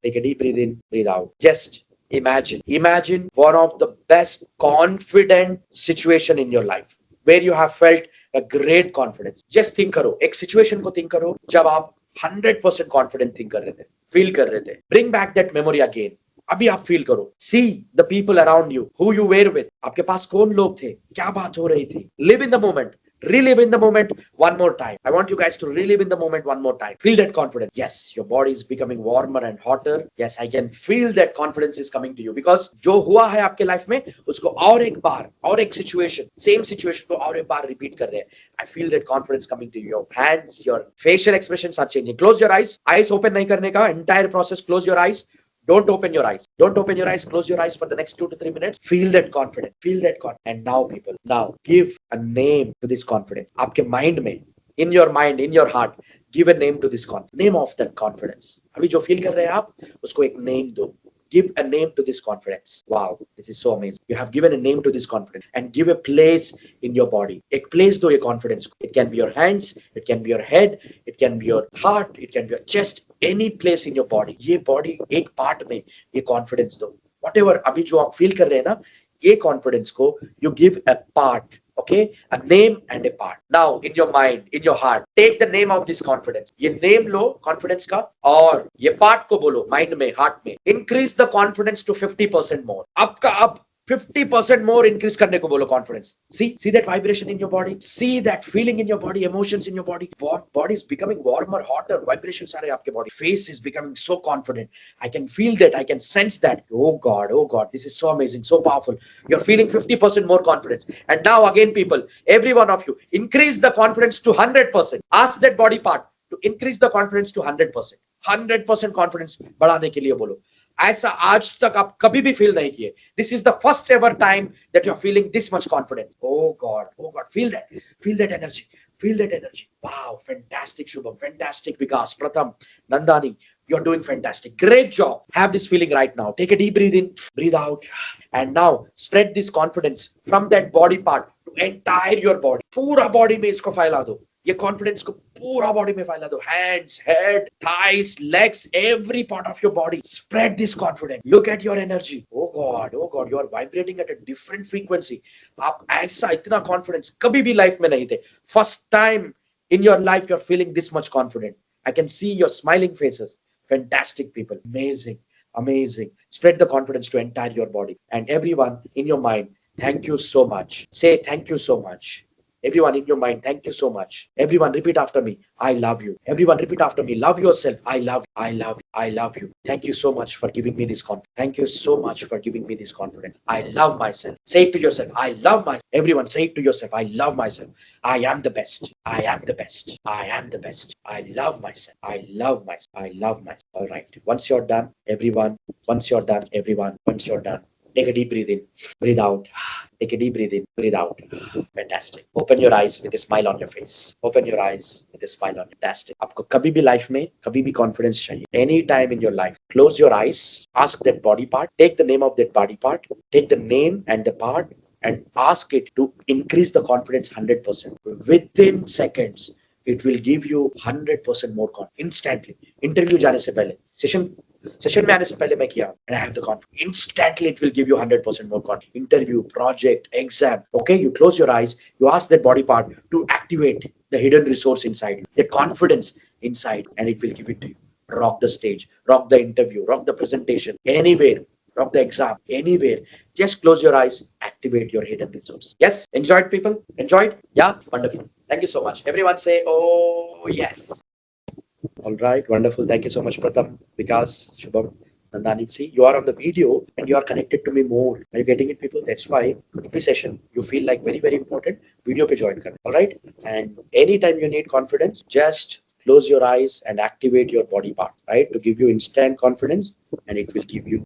Take a deep breathe in. Breathe out. Just imagine one of the best confident situation in your life where you have felt a great confidence. Just think करो, एक situation को think करो जब आप 100% confident think कर रहे थे, feel कर रहे थे. Bring back that memory again. अभी आप feel करो. See the people around you, who you were with. आपके पास कौन लोग थे, क्या बात हो रही थी. Live in the moment. Relive in the moment one more time. I want you guys to relive in the moment one more time. Feel that confidence. Yes, your body is becoming warmer and hotter. Yes, I can feel that confidence is coming to you because जो हुआ है आपके life में उसको और एक बार और एक सिचुएशन सेम सिचुएशन को और एक बार रिपीट कर रहे हैं. I feel that confidence coming to you. Your hands, your facial expressions are changing. Close your eyes. Eyes open नहीं करने का. Entire process. Close your eyes. Don't open your eyes. Don't open your eyes. Close your eyes for the next 2 to 3 minutes. Feel that confidence. Feel that confidence. And now, people, now give a name to this confidence. आपके mind में, in your mind, in your heart, give a name to this confidence. Name of that confidence. अभी जो feel कर रहे हैं आप, उसको एक name दो. Give a name to this confidence. Wow, this is so amazing. You have given a name to this confidence and give a place in your body. एक place दो ये confidence. It can be your hands, it can be your head, it can be your heart, it can be your chest. Any place in your body. ये body एक part में ये confidence दो. Whatever अभी जो आप feel कर रहे हैं ना, ये confidence को you give a part. Okay, a name and a part. Now in your mind, in your heart, take the name of this confidence. ये name लो confidence का और ये part को बोलो mind में, heart में. Increase the confidence to 50% more. अब का अब 50% more increase करने को बोलो confidence. See that vibration in your body. See that feeling in your body, emotions in your body. Body is becoming warmer, hotter. Vibrations आ रहे हैं आपके body. Face is becoming so confident. I can feel that. I can sense that. Oh God, this is so amazing, so powerful. You're feeling 50% more confidence. And now again, people, every one of you, increase the confidence to 100%. Ask that body part to increase the confidence to 100%. 100% confidence बढ़ाने के लिए बोलो. ऐसा आज तक आप कभी भी फील नहीं किए. This is the first ever time that you are feeling this much confidence. Oh God, feel that energy, feel that energy. Wow, fantastic Shubham, fantastic Vikas, Pratham, Nandani, you're doing fantastic. Great job. Have this feeling right now. Take a deep breathe in, breathe out, and now spread this confidence from that body part to entire your body. पूरा body में इसको फैला दो. ये confidence को पूरा body में फैला दो. Hands, head, thighs, legs, every part of your body. Spread this confidence. Look at your energy. Oh god, you are vibrating at a different frequency. आप ऐसा इतना कॉन्फिडेंस कभी भी लाइफ में नहीं थे. First time in your life you are feeling this much confident. I can see your smiling faces. Fantastic people. Amazing. Spread the confidence to entire your body. And everyone in your mind, thank you so much. Say thank you so much. Everyone in your mind, thank you so much. Everyone repeat after me. I love you. Everyone repeat after me. Love yourself. I love you. Thank you so much for giving me this confidence. Thank you so much for giving me this confidence. I love myself. Say it to yourself. I love myself. Everyone say it to yourself. I love myself. I am the best. I am the best. I am the best. I love myself. I love myself. I love myself. All right. Once you're done, everyone. Once you're done, everyone. Once you're done, Take a deep breathe in, breathe out. Take a deep breathe in, breathe out. Fantastic. Open your eyes with a smile on your face. Open your eyes with a smile on your face. Fantastic. आपको कभी भी life में कभी भी confidence चाहिए. Any time in your life, close your eyes. Ask that body part. Take the name of that body part. Take the name and the part and ask it to increase the confidence 100%. Within seconds, it will give you 100% more confidence instantly. Interview जाने से पहले, session में आने से पहले मैं किया, and I have the confidence. Instantly, it will give you 100% more confidence. Interview, project, exam. Okay, you close your eyes. You ask that body part to activate the hidden resource inside you, the confidence inside, and it will give it to you. Rock the stage, rock the interview, rock the presentation, anywhere. Rock the exam, anywhere. Just close your eyes, activate your hidden resource. Yes, enjoyed, people? Enjoyed? Yeah, wonderful. Thank you so much. Everyone say, oh, yes. All right, wonderful. Thank you so much, Pratham, Vikas, Shubham, Nandani. See, you are on the video and you are connected to me more. Are you getting it, people? That's why every session you feel like very, very important. Video pe join kar. All right. And anytime you need confidence, just close your eyes and activate your body part, right? To give you instant confidence, and it will give you